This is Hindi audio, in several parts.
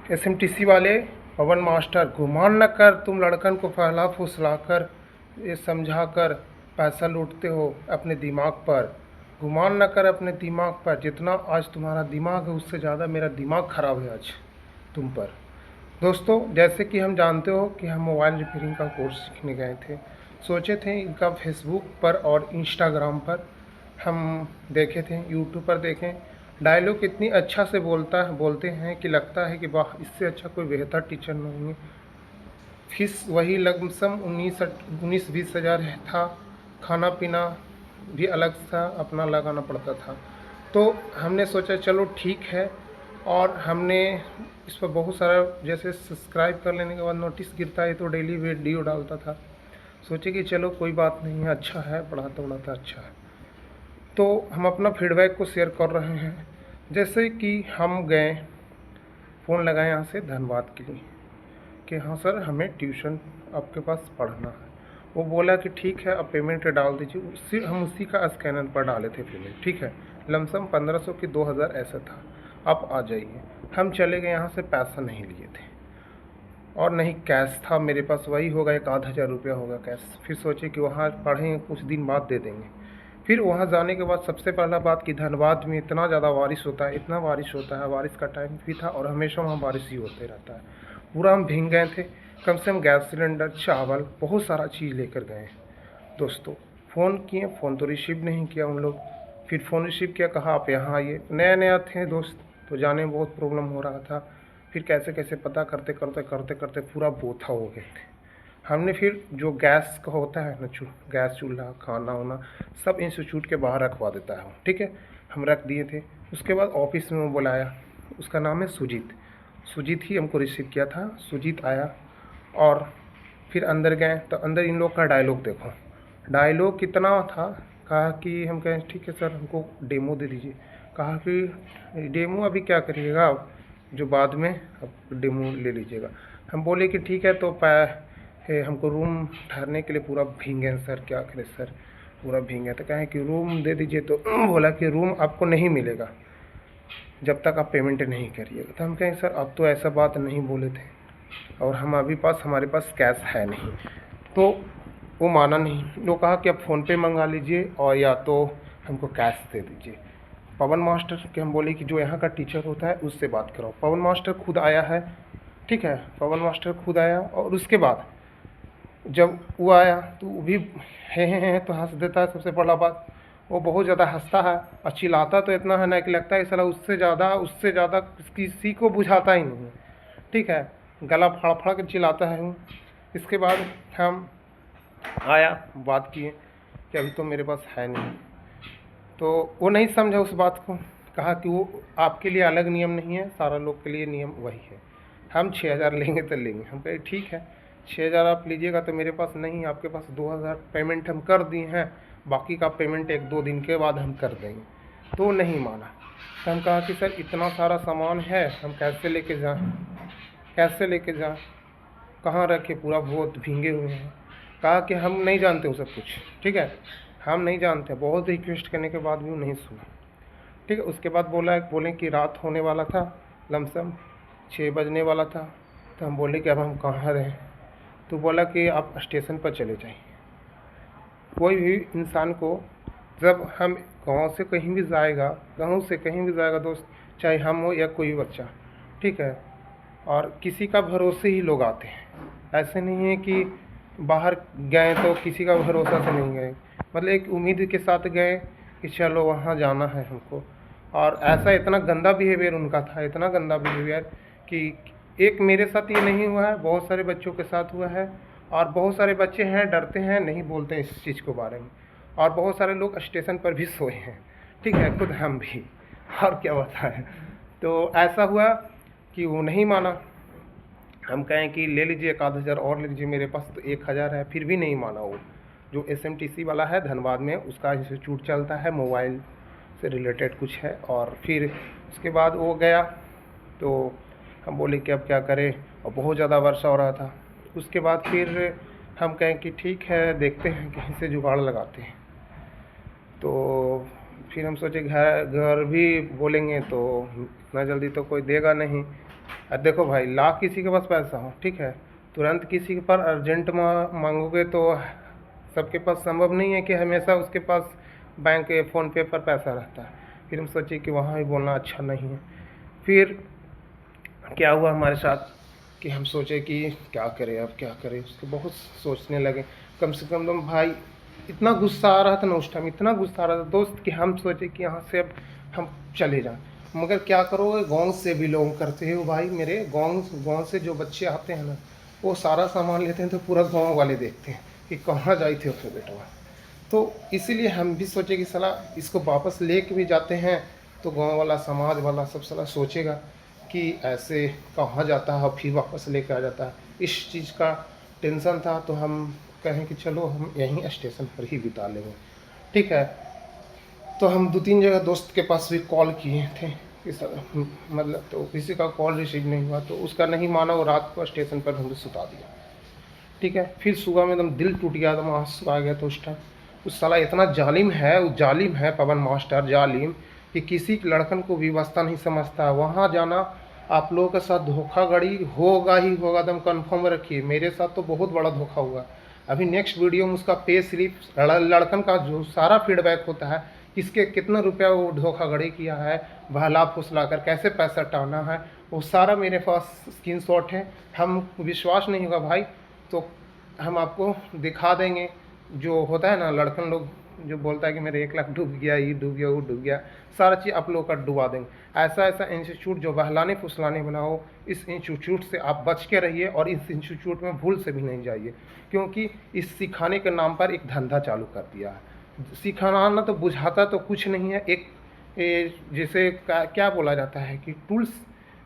एसएमटीसी वाले पवन मास्टर, गुमान न कर तुम लड़कन को फहला फुसला कर ये समझा कर पैसा लूटते हो अपने दिमाग पर। गुमान न कर अपने दिमाग पर, जितना आज तुम्हारा दिमाग है उससे ज़्यादा मेरा दिमाग ख़राब है आज तुम पर। दोस्तों, जैसे कि हम जानते हो कि हम मोबाइल रिपेयरिंग का कोर्स सीखने गए थे। सोचे थे इनका फेसबुक पर और इंस्टाग्राम पर हम देखे थे, यूट्यूब पर देखें। डायलॉग इतनी अच्छा से बोलते हैं कि लगता है कि वाह, इससे अच्छा कोई बेहतर टीचर नहीं है। फीस वही लमसम 19-20 हज़ार था। खाना पीना भी अलग था, अपना लगाना पड़ता था। तो हमने सोचा चलो ठीक है, और हमने इस पर बहुत सारा, जैसे सब्सक्राइब कर लेने के बाद नोटिस गिरता है तो डेली वीडियो डालता था। सोचे कि चलो कोई बात नहीं है, अच्छा है, पढ़ाता उड़ाता अच्छा है। तो हम अपना फीडबैक को शेयर कर रहे हैं। जैसे कि हम गए, फ़ोन लगाए यहाँ से धनबाद के लिए कि हाँ सर, हमें ट्यूशन आपके पास पढ़ना है। वो बोला कि ठीक है, अब पेमेंट डाल दीजिए। हम उसी का स्कैनर पर डाले थे पेमेंट, ठीक है। लमसम 1500 की 2000 ऐसा था। आप आ जाइए। हम चले गए, यहाँ से पैसा नहीं लिए थे और नहीं कैश था मेरे पास, वही होगा 1,000 रुपया होगा कैश। फिर सोचे कि वहाँ पढ़ेंगे, कुछ दिन बाद दे देंगे। फिर वहाँ जाने के बाद सबसे पहला बात कि धनबाद में इतना ज़्यादा बारिश होता है, इतना बारिश होता है, बारिश का टाइम भी था और हमेशा वहाँ बारिश ही होते रहता है। पूरा हम भीग गए थे। कम से कम गैस सिलेंडर, चावल, बहुत सारा चीज़ लेकर गए। दोस्तों, फ़ोन किए, फ़ोन तो रिसीव नहीं किया उन लोग। फिर फ़ोन रिसीव किया, कहा आप यहाँ आइए। नया नया थे दोस्त, तो जाने में बहुत प्रॉब्लम हो रहा था। फिर कैसे कैसे पता करते करते करते करते पूरा बोथा हो गए थे। हमने फिर जो गैस का होता है ना, गैस चूल्हा, खाना वाना सब इंस्टीट्यूट के बाहर रखवा देता है, ठीक है। हम रख दिए थे। उसके बाद ऑफिस में वो बुलाया, उसका नाम है सुजीत। सुजीत ही हमको रिसीव किया था। सुजीत आया और फिर अंदर गए तो अंदर इन लोग का डायलॉग देखो। डायलॉग कितना था। कहा कि हम कहें ठीक है सर, हमको डेमो दे दीजिए। कहा कि डेमो अभी क्या करिएगा आप, जो बाद में आप डेमो ले लीजिएगा। हम बोले कि ठीक है, तो हमको रूम ठहरने के लिए पूरा भीगे सर, क्या करें सर, पूरा भीगे। तो कहें कि रूम दे दीजिए, तो बोला कि रूम आपको नहीं मिलेगा जब तक आप पेमेंट नहीं करिएगा। तो हम कहें सर, अब तो ऐसा बात नहीं बोले थे और हमारे पास कैश है नहीं। तो वो माना नहीं। वो कहा कि आप फ़ोनपे मंगा लीजिए और या तो हमको कैश दे दीजिए। पवन मास्टर के हम बोले कि जो यहाँ का टीचर होता है उससे बात करो। पवन मास्टर खुद आया है, ठीक है। पवन मास्टर खुद आया और उसके बाद जब वो आया तो वो भी है तो हंस देता है। सबसे बड़ा बात, वो बहुत ज़्यादा हंसता है और चिल्लाता तो इतना है ना कि लगता है साला उससे ज़्यादा किसी को बुझाता ही नहीं है, ठीक है। गला फाड़ फाड़ के चिल्लाता है। इसके बाद हम आया, बात किए कि अभी तो मेरे पास है नहीं। तो वो नहीं समझा उस बात को। कहा कि वो आपके लिए अलग नियम नहीं है, सारा लोग के लिए नियम वही है। हम 6,000 लेंगे तो लेंगे। हम कहे ठीक है, 6,000 आप लीजिएगा तो मेरे पास नहीं, आपके पास 2,000 पेमेंट हम कर दिए हैं, बाकी का पेमेंट 1-2 दिन के बाद हम कर देंगे। तो नहीं माना। तो हम कहा कि सर, इतना सारा सामान है, हम कैसे लेके जाएं, कैसे लेके जाएं, कहाँ रखे, पूरा बहुत भीगे हुए हैं। कहा कि हम नहीं जानते वो सब कुछ, ठीक है, हम नहीं जानते। बहुत रिक्वेस्ट करने के बाद भी वो नहीं सुना, ठीक है। उसके बाद बोले कि रात होने वाला था, लमसम 6 बजने वाला था। तो हम बोले कि अब हम कहाँ रहें। तो बोला कि आप स्टेशन पर चले जाइए। कोई भी इंसान को, जब हम गाँव से कहीं भी जाएगा, गाँव से कहीं भी जाएगा दोस्त, चाहे हम हो या कोई बच्चा, ठीक है, और किसी का भरोसे ही लोग आते हैं। ऐसे नहीं है कि बाहर गए तो किसी का भरोसा से नहीं गए, मतलब एक उम्मीद के साथ गए कि चलो वहाँ जाना है हमको। और ऐसा इतना गंदा बिहेवियर उनका था, इतना गंदा बिहेवियर कि एक मेरे साथ ये नहीं हुआ है, बहुत सारे बच्चों के साथ हुआ है। और बहुत सारे बच्चे हैं, डरते हैं, नहीं बोलते हैं इस चीज़ के बारे में। और बहुत सारे लोग स्टेशन पर भी सोए हैं, ठीक है, खुद हम भी। और क्या होता है। तो ऐसा हुआ कि वो नहीं माना। हम कहें कि ले लीजिए 1,000 और ले लीजिए, मेरे पास तो 1,000 है, फिर भी नहीं माना। वो जो एसएमटीसी वाला है धनबाद में, उसका इंस्टीट्यूट चलता है, मोबाइल से रिलेटेड कुछ है। और फिर उसके बाद वो गया। तो हम बोले कि अब क्या करें, और बहुत ज़्यादा वर्षा हो रहा था। उसके बाद फिर हम कहें कि ठीक है, देखते हैं कहीं से जुगाड़ लगाते हैं। तो फिर हम सोचे घर घर भी बोलेंगे तो इतना जल्दी तो कोई देगा नहीं। देखो भाई, लाख किसी के पास पैसा हो, ठीक है, तुरंत किसी के पास अर्जेंट मांगोगे तो सबके पास संभव नहीं है कि हमेशा उसके पास बैंक के फ़ोन पे पर पैसा रहता है। फिर हम सोचे कि वहाँ भी बोलना अच्छा नहीं है। फिर क्या हुआ हमारे साथ कि हम सोचे कि क्या करें, अब क्या करें, उसको बहुत सोचने लगे। कम से कम तुम भाई, इतना गुस्सा आ रहा था ना उस टाइम, इतना गुस्सा आ रहा था दोस्त, कि हम सोचे कि यहाँ से अब हम चले जाएं। मगर क्या करोगे, गांव से बिलोंग करते हो भाई, मेरे गांव से जो बच्चे आते हैं ना, वो सारा सामान लेते हैं तो पूरा गांव वाले देखते हैं कि कहाँ जाई थे उससे बेटवा। तो इसीलिए हम भी सोचे कि साला इसको वापस ले के भी जाते हैं तो गांव वाला, समाज वाला सब साला सोचेगा कि ऐसे कहाँ जाता है, फिर वापस लेके आ जाता है। इस चीज़ का टेंशन था, तो हम कहें कि चलो हम यहीं स्टेशन पर ही बिता लेंगे, ठीक है। तो हम 2-3 जगह दोस्त के पास भी कॉल किए थे कि मतलब, तो किसी का कॉल रिसीव नहीं हुआ, तो उसका नहीं माना, वो रात को स्टेशन पर हमने सुता दिया, ठीक है। फिर सुबह में एकदम दिल टूट गया, एकदम आंसू आ गया। तो उस टाइम उस साला इतना जालिम है, वो जालिम है पवन मास्टर, जालिम, कि किसी लड़कन को व्यवस्था नहीं समझता। वहाँ जाना, आप लोगों के साथ धोखाधड़ी होगा ही होगा, एकदम कन्फर्म रखिए। मेरे साथ तो बहुत बड़ा धोखा हुआ। अभी नेक्स्ट वीडियो में उसका पे स्लिप, लड़कन का जो सारा फीडबैक होता है, किसके कितना रुपया वो धोखाधड़ी किया है, बहला फुसला कर कैसे पैसा टाना है, वो सारा मेरे पास स्क्रीनशॉट है। हम विश्वास नहीं होगा भाई तो हम आपको दिखा देंगे। जो होता है ना लड़कन लोग जो बोलता है कि मेरे 1 लाख डूब गया, ये डूब गया, वो डूब गया, सारा चीज़ आप लोग का डुबा देंगे। ऐसा ऐसा इंस्टीट्यूट जो बहलाने फुसलाने बनाओ, इस इंस्टीट्यूट से आप बच के रहिए, और इस इंस्टीट्यूट में भूल से भी नहीं जाइए, क्योंकि इस सिखाने के नाम पर एक धंधा चालू कर दिया है। सिखाना ना तो बुझाता तो कुछ नहीं है, एक जैसे क्या बोला जाता है कि टूल्स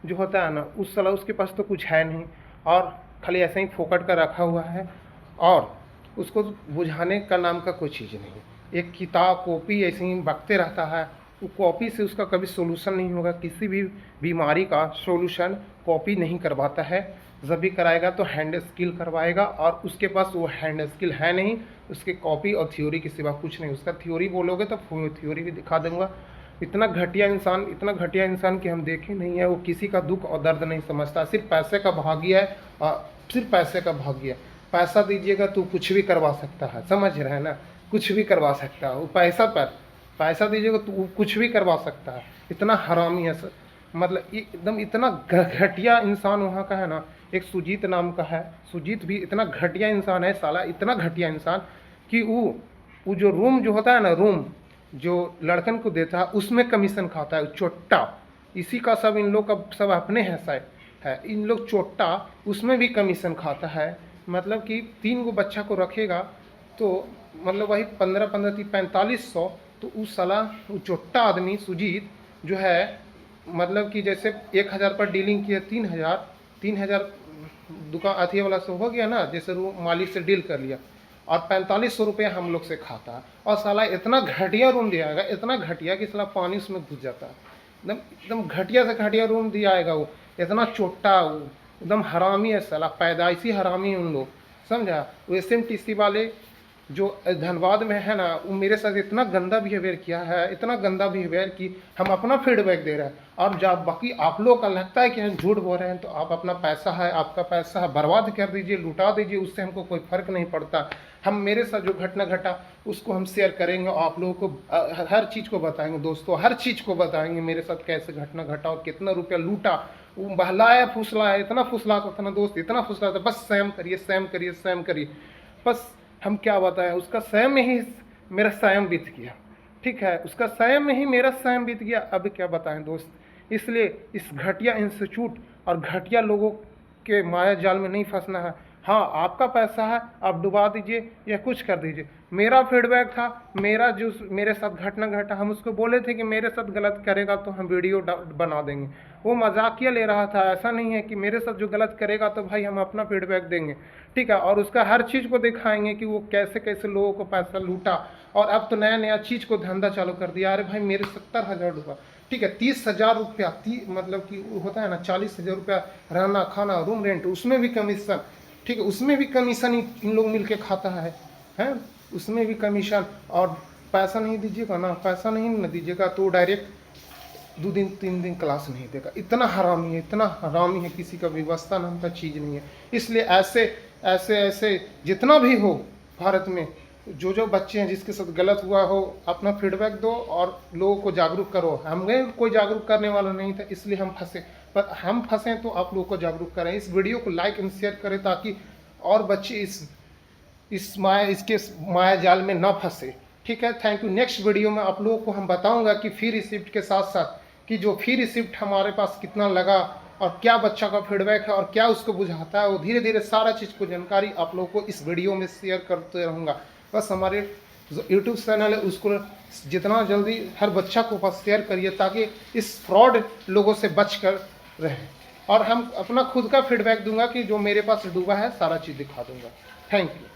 जो होता है ना, उस साला उसके पास तो कुछ है नहीं, और खाली ऐसे ही फोकट कर रखा हुआ है, और उसको बुझाने का नाम का कोई चीज़ नहीं। एक किताब कॉपी ऐसे ही बकते रहता है, वो कॉपी से उसका कभी सोल्यूशन नहीं होगा। किसी भी बीमारी का सोल्यूशन कॉपी नहीं करवाता है, जब भी कराएगा तो हैंड स्किल करवाएगा, और उसके पास वो हैंड स्किल है नहीं, उसके कॉपी और थ्योरी के सिवा कुछ नहीं। उसका थ्योरी बोलोगे तो थ्योरी भी दिखा दूंगा। इतना घटिया इंसान कि हम देखे नहीं है। वो किसी का दुख और दर्द नहीं समझता, सिर्फ पैसे का भाग्य है, और सिर्फ पैसे का भाग्य है। पैसा दीजिएगा तो कुछ भी करवा सकता है, समझ रहे हैं ना, कुछ भी करवा सकता है वो पैसा दीजिएगा तो वो कुछ भी करवा सकता है। इतना हरामी है सर, मतलब एकदम इतना घटिया इंसान वहाँ का है ना। एक सुजीत नाम का है, सुजीत भी इतना घटिया इंसान है साला, इतना घटिया इंसान कि वो जो रूम जो होता है ना, रूम जो लड़कन को देता है उसमें कमीशन खाता है, चोट्टा। इसी का सब इन लोग का सब अपने हैं शायद है, इन लोग चोट्टा उसमें भी कमीशन खाता है। मतलब कि 3 गो बच्चा को रखेगा तो मतलब वही 15-15 4500। तो उस साला वो चोट्टा आदमी सुजीत जो है, मतलब कि जैसे 1000 पर डीलिंग किया, 3000 दुकान अथी वाला से हो गया ना, जैसे वो मालिक से डील कर लिया, और 4500 रुपया हम लोग से खाता है। और साला इतना घटिया रूम दिया है, इतना घटिया कि साला पानी उसमें घुस जाता है। एकदम एकदम घटिया से घटिया रूम दिया आएगा वो, इतना चोट्टा, वो एकदम हरामी है साला, पैदाइशी हरामी उन लोग, समझा। वो SMTC वाले जो धनबाद में है ना, वो मेरे साथ इतना गंदा बिहेवियर किया है, इतना गंदा बिहेवियर कि हम अपना फीडबैक दे रहे हैं। और जब बाकी आप लोग का लगता है कि हम झूठ बोल रहे हैं, तो आप अपना पैसा है, आपका पैसा है, बर्बाद कर दीजिए, लुटा दीजिए, उससे हमको कोई फ़र्क नहीं पड़ता। हम मेरे साथ जो घटना घटा उसको हम शेयर करेंगे, और आप लोगों को हर चीज़ को बताएंगे दोस्तों, हर चीज़ को बताएंगे मेरे साथ कैसे घटना घटा और कितना रुपया लूटा। वो बहलाया फुसलाया, इतना फुसलाता था ना दोस्त, इतना फुसलाता, बस सैम करिए, सैम करिए, सैम करिए, बस। हम क्या बताएं, उसका सैम में ही मेरा सैम बीत गया, ठीक है, उसका सैम में ही मेरा सैम बीत गया। अब क्या बताएं दोस्त। इसलिए इस घटिया इंस्टीट्यूट और घटिया लोगों के माया जाल में नहीं फंसना है। हाँ, आपका पैसा है, आप डुबा दीजिए या कुछ कर दीजिए। मेरा फीडबैक था, मेरा जो मेरे साथ घटना घटा, हम उसको बोले थे कि मेरे साथ गलत करेगा तो हम वीडियो बना देंगे। वो मजाकिया ले रहा था, ऐसा नहीं है कि मेरे साथ जो गलत करेगा तो भाई हम अपना फीडबैक देंगे, ठीक है। और उसका हर चीज़ को दिखाएंगे कि वो कैसे कैसे लोगों को पैसा लूटा, और अब तो नया नया चीज़ को धंधा चालू कर दिया। अरे भाई मेरे 70,000 रुपया, ठीक है, 30,000 रुपया, मतलब कि होता है ना 40,000 रुपया रहना खाना रूम रेंट, उसमें भी कमीशन, ठीक है, उसमें भी कमीशन इन लोग मिल के खाता है, हैं, उसमें भी कमीशन। और पैसा नहीं दीजिएगा ना, पैसा नहीं न दीजिएगा तो डायरेक्ट 2 दिन 3 दिन क्लास नहीं देगा। इतना हरामी है, किसी का व्यवस्था नाम का चीज़ नहीं है। इसलिए ऐसे जितना भी हो भारत में, जो बच्चे हैं जिसके साथ गलत हुआ हो, अपना फीडबैक दो और लोगों को जागरूक करो। हमें कोई जागरूक करने वाला नहीं था, इसलिए हम फंसे, पर हम फंसे तो आप लोगों को जागरूक करें। इस वीडियो को लाइक एंड शेयर करें ताकि और बच्चे इसके माया जाल में ना फंसे। ठीक है, थैंक यू। नेक्स्ट वीडियो में आप लोगों को हम बताऊंगा कि फी रिसिप्ट के साथ साथ कि जो फी रिसिप्ट हमारे पास कितना लगा और क्या बच्चा का फीडबैक है और क्या उसको बुझाता है, वो धीरे धीरे सारा चीज़ को जानकारी आप लोगों को इस वीडियो में शेयर करते रहूँगा। बस हमारे जो यूट्यूब चैनल है उसको जितना जल्दी हर बच्चा को पास शेयर करिए ताकि इस फ्रॉड लोगों से बच कर रहें। और हम अपना खुद का फीडबैक दूंगा कि जो मेरे पास डूबा है सारा चीज़ दिखा दूंगा। Thank you.